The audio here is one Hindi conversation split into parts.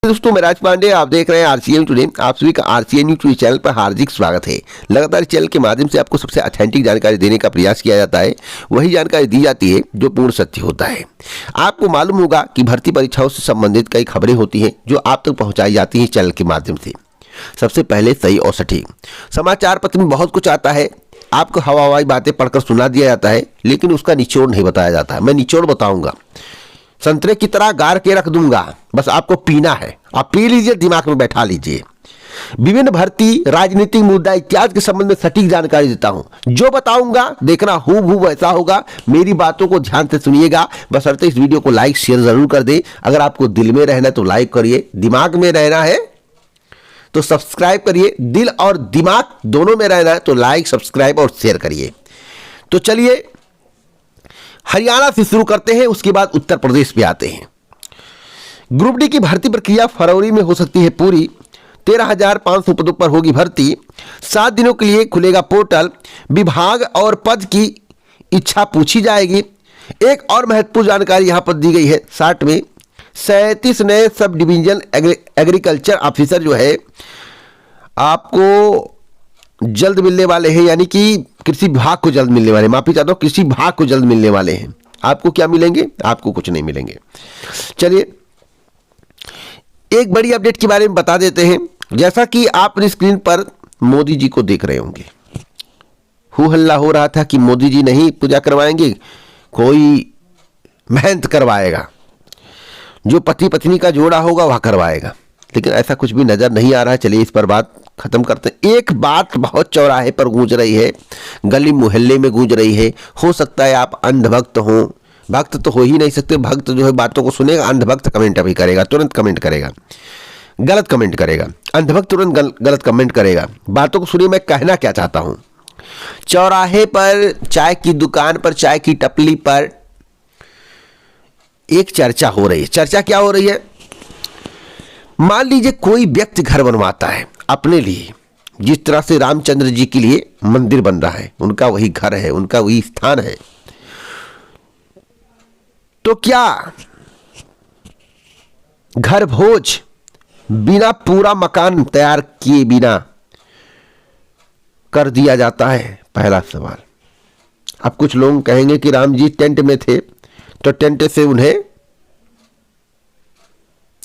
दोस्तों मैं राज पांडे, आप देख रहे हैं आरसीएन टुडे। आप सभी का आरसीएन न्यूज़ चैनल पर हार्दिक स्वागत है। लगातार चैनल के माध्यम से आपको सबसे ऑथेंटिक जानकारी देने का प्रयास किया जाता है, वही जानकारी दी जाती है जो पूर्ण सत्य होता है। आपको मालूम होगा कि भर्ती परीक्षाओं से संबंधित कई खबरें होती हैं जो आप तक पहुँचाई जाती हैं चैनल के माध्यम से। सबसे पहले सही और सटीक समाचार पत्र में बहुत कुछ आता है, आपको हवाई बातें पढ़कर सुना दिया जाता है, लेकिन उसका निचोड़ नहीं बताया जाता है। मैं निचोड़ बताऊंगा, संतरे की तरह गार के रख दूंगा, बस आपको पीना है, आप पी लीजिए, दिमाग में बैठा लीजिए। विभिन्न भर्ती, राजनीतिक मुद्दा इत्यादि के संबंध में सटीक जानकारी देता हूं। जो बताऊंगा देखना हूबहू वैसा होगा। मेरी बातों को ध्यान से सुनिएगा, बशर्ते इस वीडियो को लाइक शेयर जरूर कर दे। अगर आपको दिल में रहना है तो लाइक करिए, दिमाग में रहना है तो सब्सक्राइब करिए। दिल और दिमाग दोनों में रहना है तो लाइक, सब्सक्राइब और शेयर करिए। तो चलिए हरियाणा से शुरू करते हैं, उसके बाद उत्तर प्रदेश पे आते हैं। ग्रुप डी की भर्ती प्रक्रिया फरवरी में हो सकती है पूरी। 13,500 पदों पर होगी भर्ती। 7 दिनों के लिए खुलेगा पोर्टल। विभाग और पद की इच्छा पूछी जाएगी। एक और महत्वपूर्ण जानकारी यहां पर दी गई है। 60 में 37 नए सब डिवीजन एग्रीकल्चर ऑफिसर जो है आपको जल्द मिलने वाले हैं, यानी कि कृषि विभाग को जल्द मिलने वाले, माफी चाहता हूं, कृषि विभाग को जल्द मिलने वाले हैं। आपको क्या मिलेंगे? आपको कुछ नहीं मिलेंगे। चलिए एक बड़ी अपडेट के बारे में बता देते हैं। जैसा कि आप अपनी स्क्रीन पर मोदी जी को देख रहे होंगे, हू हल्ला हो रहा था कि मोदी जी नहीं पूजा करवाएंगे, कोई महंत करवाएगा, जो पति पत्नी का जोड़ा होगा वह करवाएगा, लेकिन ऐसा कुछ भी नजर नहीं आ रहा है। चलिए इस पर बात खत्म करते हैं। एक बात बहुत चौराहे पर गूंज रही है, गली मोहल्ले में गूंज रही है। हो सकता है आप अंधभक्त हो, भक्त तो हो ही नहीं सकते। भक्त जो है बातों को सुनेगा, अंधभक्त कमेंट अभी करेगा, तुरंत कमेंट करेगा, गलत कमेंट करेगा। अंधभक्त तुरंत गलत कमेंट करेगा। बातों को सुनिए, मैं कहना क्या चाहता हूं। चौराहे पर, चाय की दुकान पर, चाय की टपली पर एक चर्चा हो रही है। चर्चा क्या हो रही है? मान लीजिए कोई व्यक्ति घर बनवाता है अपने लिए, जिस तरह से रामचंद्र जी के लिए मंदिर बन रहा है, उनका वही घर है, उनका वही स्थान है। तो क्या घर भोज बिना पूरा मकान तैयार किए बिना कर दिया जाता है? पहला सवाल। अब कुछ लोग कहेंगे कि राम जी टेंट में थे तो टेंट से उन्हें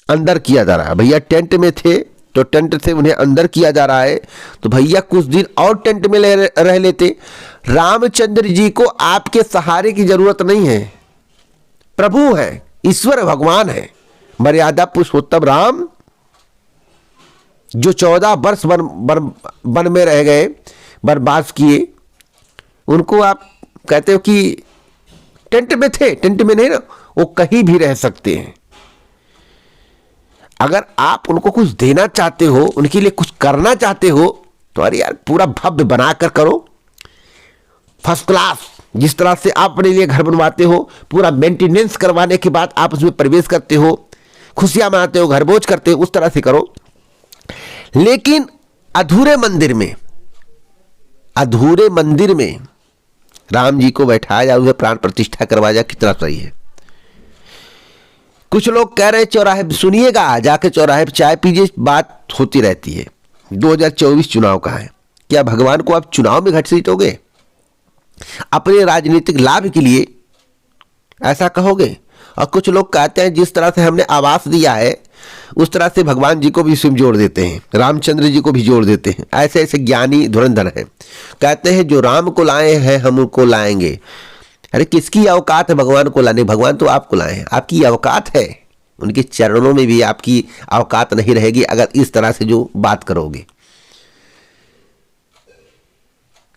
अंदर किया जा रहा है। भैया टेंट में थे तो टेंट से उन्हें अंदर किया जा रहा है, तो भैया कुछ दिन और टेंट में रह लेते। रामचंद्र जी को आपके सहारे की जरूरत नहीं है। प्रभु है, ईश्वर भगवान है, मर्यादा पुरुषोत्तम राम जो 14 वर्ष वन में रह गए, वनवास किए, उनको आप कहते हो कि टेंट में थे? टेंट में नहीं ना, वो कहीं भी रह सकते हैं। अगर आप उनको कुछ देना चाहते हो, उनके लिए कुछ करना चाहते हो, तो अरे यार पूरा भव्य बनाकर करो, फर्स्ट क्लास। जिस तरह से आप अपने लिए घर बनवाते हो, पूरा मेंटेनेंस करवाने के बाद आप उसमें प्रवेश करते हो, खुशियां मनाते हो, घर भोज करते हो, उस तरह से करो। लेकिन अधूरे मंदिर में राम जी को बैठाया जाए, उसे प्राण प्रतिष्ठा करवाया जाए, कितना सही है। कुछ लोग कह रहे हैं चौराहे, सुनिएगा, जाके चौराहे पर चाय पीजिए, बात होती रहती है। 2024 चुनाव का है, क्या भगवान को आप चुनाव में घसीटोगे? अपने राजनीतिक लाभ के लिए ऐसा कहोगे? और कुछ लोग कहते हैं जिस तरह से हमने आवास दिया है उस तरह से भगवान जी को भी इसमें जोड़ देते हैं, रामचंद्र जी को भी जोड़ देते हैं। ऐसे ऐसे ज्ञानी धुरंधर हैं, कहते हैं जो राम को लाए हैं हम उनको लाएंगे। अरे किसकी औकात है भगवान को लाने? भगवान तो आपको लाए हैं, आपकी औकात है, उनके चरणों में भी आपकी औकात नहीं रहेगी अगर इस तरह से जो बात करोगे।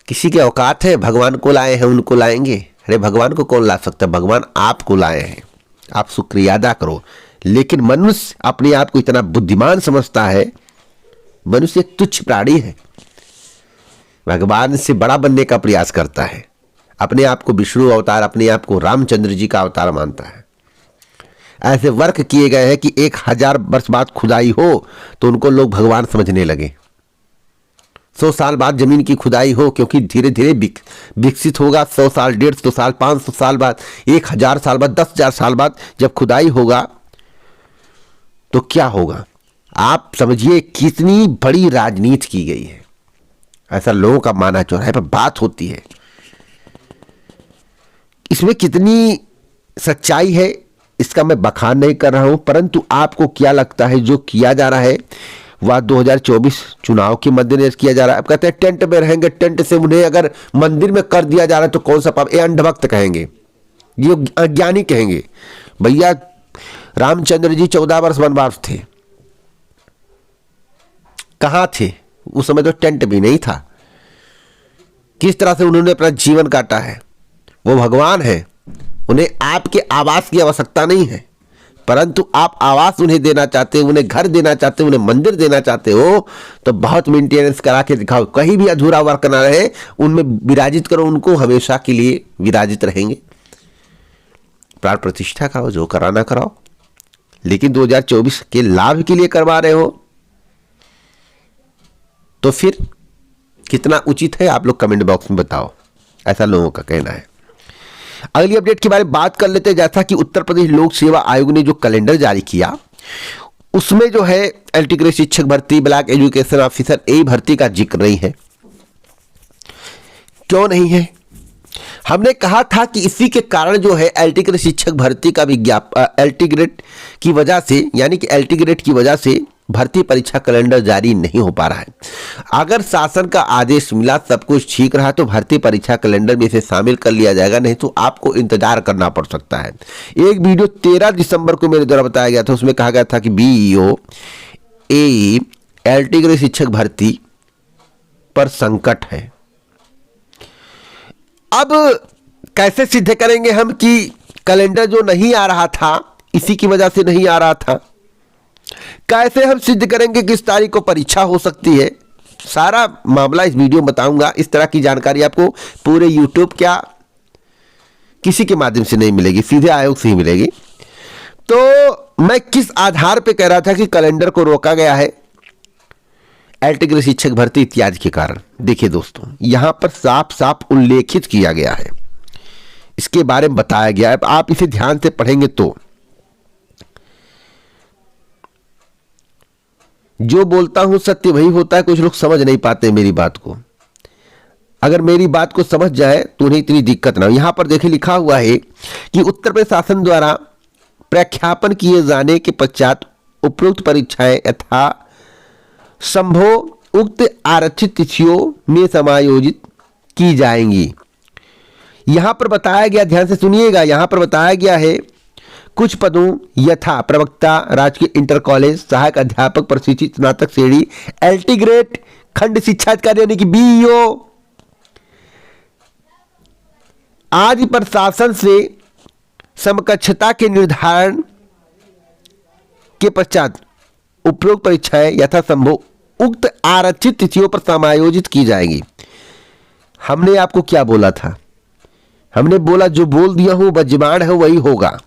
किसी की औकात है? भगवान को लाए हैं उनको लाएंगे। अरे भगवान को कौन ला सकता है? भगवान आपको लाए हैं, आप शुक्रिया अदा करो। लेकिन मनुष्य अपने आप को इतना बुद्धिमान समझता है। मनुष्य एक तुच्छ प्राणी है, भगवान से बड़ा बनने का प्रयास करता है, अपने आप को विष्णु अवतार, अपने आप को रामचंद्र जी का अवतार मानता है। ऐसे वर्क किए गए हैं कि 1000 वर्ष बाद खुदाई हो तो उनको लोग भगवान समझने लगे। 100 साल बाद जमीन की खुदाई हो, क्योंकि धीरे धीरे विकसित होगा। 100 साल, 150 साल, 500 साल बाद, 1000 साल बाद, 10,000 साल बाद जब खुदाई होगा तो क्या होगा? आप समझिए कितनी बड़ी राजनीति की गई है, ऐसा लोगों का मानना चौराहे पर बात होती है। इसमें कितनी सच्चाई है इसका मैं बखान नहीं कर रहा हूं, परंतु आपको क्या लगता है जो किया जा रहा है वह 2024 चुनाव के मद्देनजर किया जा रहा है? आप कहते हैं टेंट में रहेंगे, टेंट से उन्हें अगर मंदिर में कर दिया जा रहा है तो कौन सा पाप? ये अंधभक्त कहेंगे, ये अज्ञानी कहेंगे। भैया रामचंद्र जी 14 वर्ष वनवास थे, कहां थे उस समय? तो टेंट भी नहीं था। किस तरह से उन्होंने अपना जीवन काटा है? वो भगवान है, उन्हें आपके आवास की आवश्यकता नहीं है, परंतु आप आवास उन्हें देना चाहते हो, उन्हें घर देना चाहते हो, उन्हें मंदिर देना चाहते हो, तो बहुत मेंटेनेंस करा के दिखाओ, कहीं भी अधूरा वर्क ना रहे, उनमें विराजित करो, उनको हमेशा के लिए विराजित रहेंगे। प्राण प्रतिष्ठा कराओ, जो कराना कराओ, लेकिन 2024 के लाभ के लिए करवा रहे हो तो फिर कितना उचित है? आप लोग कमेंट बॉक्स में बताओ, ऐसा लोगों का कहना है। अगली अपडेट के बारे में बात कर लेते हैं। जैसा कि उत्तर प्रदेश लोक सेवा आयोग ने जो कैलेंडर जारी किया उसमें जो है एलटी ग्रेड शिक्षक भर्ती, ब्लॉक एजुकेशन ऑफिसर ए भर्ती का जिक्र नहीं है। क्यों नहीं है? हमने कहा था कि इसी के कारण जो है एलटी ग्रेड शिक्षक भर्ती का एलटी ग्रेड की वजह से, यानी कि एलटी ग्रेड की वजह से भर्ती परीक्षा कैलेंडर जारी नहीं हो पा रहा है। अगर शासन का आदेश मिला, सब कुछ ठीक रहा तो भर्ती परीक्षा कैलेंडर में इसे शामिल कर लिया जाएगा, नहीं तो आपको इंतजार करना पड़ सकता है। एक वीडियो 13 दिसंबर को मेरे द्वारा बताया गया था, उसमें कहा गया था कि बीईओ एई एलटी ग्रेड शिक्षक भर्ती पर संकट है। अब कैसे सिद्ध करेंगे हम कि कैलेंडर जो नहीं आ रहा था इसी की वजह से नहीं आ रहा था? कैसे हम सिद्ध करेंगे कि इस तारीख को परीक्षा हो सकती है? सारा मामला इस वीडियो में बताऊंगा। इस तरह की जानकारी आपको पूरे यूट्यूब क्या किसी के माध्यम से नहीं मिलेगी, सीधे आयोग से ही मिलेगी। तो मैं किस आधार पे कह रहा था कि कैलेंडर को रोका गया है एलटी ग्रेड शिक्षक भर्ती इत्यादि के कारण? देखिए दोस्तों, यहां पर साफ साफ उल्लेखित किया गया है, इसके बारे में बताया गया है। आप इसे ध्यान से पढ़ेंगे तो जो बोलता हूं सत्य वही होता है। कुछ लोग समझ नहीं पाते मेरी बात को, अगर मेरी बात को समझ जाए तो उन्हें इतनी दिक्कत ना हो। यहां पर देखिए लिखा हुआ है कि उत्तर प्रदेश शासन द्वारा प्रख्यापन किए जाने के पश्चात उपरोक्त परीक्षाएं यथा संभव उक्त आरक्षित तिथियों में समायोजित की जाएंगी। यहां पर बताया गया, ध्यान से सुनिएगा, यहां पर बताया गया है कुछ पदों यथा प्रवक्ता, राजकीय इंटर कॉलेज, सहायक अध्यापक, प्रशिक्षित स्नातक श्रेणी, एलटी ग्रेड, खंड शिक्षा अधिकारी यानी कि बीईओ आदि प्रशासन से समकक्षता के निर्धारण के पश्चात उपरोक्त परीक्षाएं यथासंभव उक्त आरक्षित तिथियों पर समायोजित की जाएंगी। हमने आपको क्या बोला था? हमने बोला जो बोल दिया हूं बजबान है वही होगा।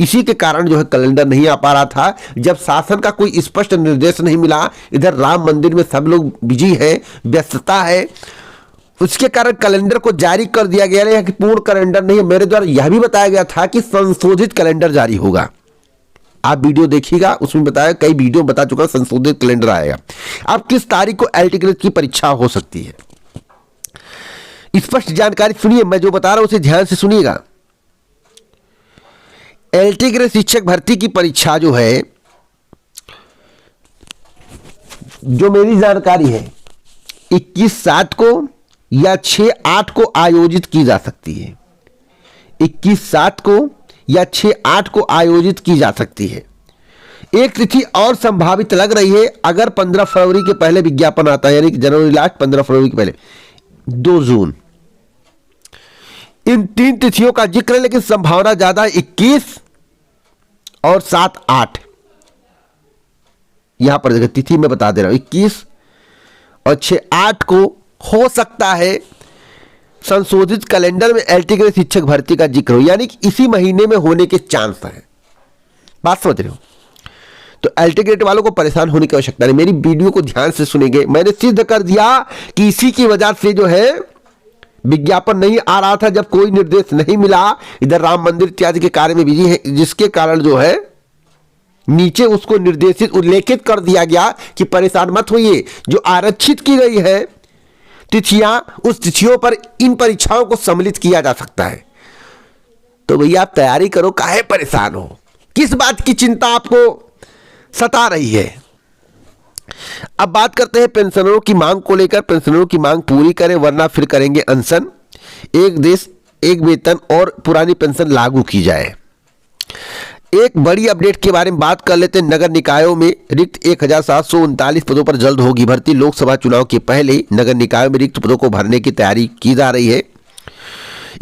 इसी के कारण जो है कैलेंडर नहीं आ पा रहा था, जब शासन का कोई स्पष्ट निर्देश नहीं मिला। इधर राम मंदिर में सब लोग बिजी हैं, व्यस्तता है, उसके कारण कैलेंडर को जारी कर दिया गया है कि पूर्ण कैलेंडर नहीं है। मेरे द्वारा यह भी बताया गया था कि संशोधित कैलेंडर जारी होगा। आप वीडियो देखिएगा, उसमें बताया, कई वीडियो बता चुका, संशोधित कैलेंडर आएगा। अब किस तारीख को एलटी ग्रेड की परीक्षा हो सकती है, स्पष्ट जानकारी सुनिए, मैं जो बता रहा हूं उसे ध्यान से सुनिएगा। एलटी ग्रेड शिक्षक भर्ती की परीक्षा जो है, जो मेरी जानकारी है 21/7 को या 6/8 को आयोजित की जा सकती है। 21/7 को या 6/8 को आयोजित की जा सकती है। एक तिथि और संभावित लग रही है, अगर 15 फरवरी के पहले विज्ञापन आता है, यानी कि जनवरी लास्ट 15 फरवरी के पहले 2 जून, इन 3 तिथियों का जिक्र है, लेकिन संभावना ज्यादा है 21 और 7/8। यहां पर देखिए तिथि मैं बता दे रहा हूं, 21 और 6/8 को हो सकता है संशोधित कैलेंडर में एलटी ग्रेड शिक्षक भर्ती का जिक्र हो, यानी कि इसी महीने में होने के चांस है। बात समझ रहे हो? तो एलटी ग्रेड वालों को परेशान होने की आवश्यकता नहीं। मेरी वीडियो को ध्यान से सुनेंगे, मैंने सिद्ध कर दिया कि इसी की वजह से जो है विज्ञापन नहीं आ रहा था, जब कोई निर्देश नहीं मिला। इधर राम मंदिर इत्यादि के कार्य में बिजी है, जिसके कारण जो है नीचे उसको निर्देशित उल्लेखित कर दिया गया कि परेशान मत होइए, जो आरक्षित की गई है तिथियां, उस तिथियों पर इन परीक्षाओं को सम्मिलित किया जा सकता है। तो भैया आप तैयारी करो, काहे परेशान हो, किस बात की चिंता आपको सता रही है। अब बात करते हैं पेंशनरों की मांग को लेकर। पेंशनरों की मांग पूरी करें वरना फिर करेंगे अनशन। एक देश एक वेतन और पुरानी पेंशन लागू की जाए। एक बड़ी अपडेट के बारे में बात कर लेते हैं। नगर निकायों में रिक्त 1739 पदों पर जल्द होगी भर्ती। लोकसभा चुनाव के पहले नगर निकायों में रिक्त पदों को भरने की तैयारी की जा रही है।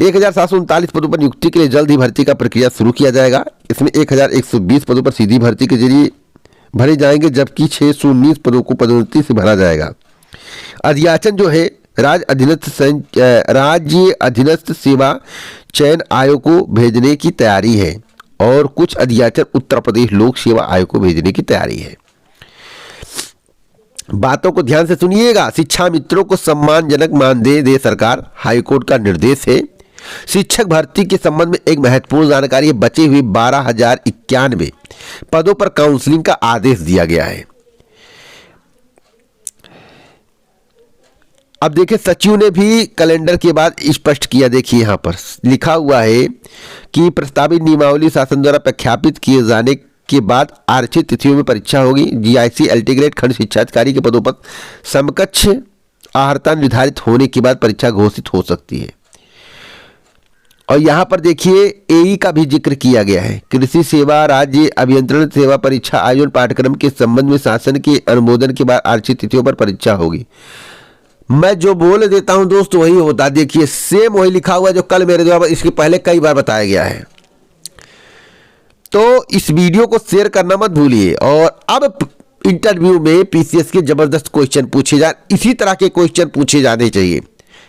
1739 पदों पर नियुक्ति के लिए जल्द ही भर्ती का प्रक्रिया शुरू किया जाएगा। इसमें 1120 पदों पर सीधी भर्ती के जरिए भरे जाएंगे, जबकि 619 पदों को पदोन्नति से भरा जाएगा। अध्याचन जो है राज्य अधीनस्थ सेवा चयन आयोग को भेजने की तैयारी है और कुछ अध्याचन उत्तर प्रदेश लोक सेवा आयोग को भेजने की तैयारी है। बातों को ध्यान से सुनिएगा। शिक्षा मित्रों को सम्मानजनक मानदेय दे सरकार, हाईकोर्ट का निर्देश है। शिक्षक भर्ती के संबंध में एक महत्वपूर्ण जानकारी है। बचे हुए 12,091 पदों पर काउंसलिंग का आदेश दिया गया है। अब देखिए, सचिव ने भी कैलेंडर के बाद स्पष्ट किया। देखिए यहाँ पर लिखा हुआ है कि प्रस्तावित नियमावली शासन द्वारा प्रख्यापित किए जाने के बाद आरक्षित तिथियों में परीक्षा होगी। जीआईसी एल्टीग्रेड खंड शिक्षा अधिकारी के पदों पर समकक्ष अर्हता निर्धारित होने के बाद परीक्षा घोषित हो सकती है। और यहाँ पर देखिए एई का भी जिक्र किया गया है। कृषि सेवा राज्य अभियंत्रण सेवा परीक्षा आयोजन पाठ्यक्रम के संबंध में शासन के अनुमोदन के बाद आरक्षित तिथियों पर परीक्षा होगी। मैं जो बोल देता हूं दोस्त वही होता। देखिए सेम वही लिखा हुआ जो कल मेरे द्वारा इसके पहले कई बार बताया गया है। तो इस वीडियो को शेयर करना मत भूलिए। और अब इंटरव्यू में पीसीएस के जबरदस्त क्वेश्चन पूछे जाए, इसी तरह के क्वेश्चन पूछे जाने चाहिए।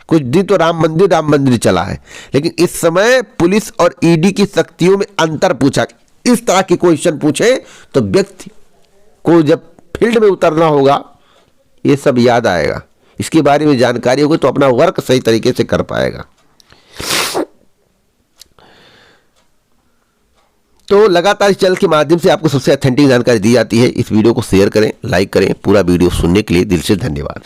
कुछ दिन तो राम मंदिर चला है, लेकिन इस समय पुलिस और ईडी की शक्तियों में अंतर पूछा। इस तरह के क्वेश्चन पूछे तो व्यक्ति को जब फील्ड में उतरना होगा ये सब याद आएगा, इसके बारे में जानकारी होगी तो अपना वर्क सही तरीके से कर पाएगा। तो लगातार इस चैनल के माध्यम से आपको सबसे ऑथेंटिक जानकारी दी जाती है। इस वीडियो को शेयर करें, लाइक करें। पूरा वीडियो सुनने के लिए दिल से धन्यवाद।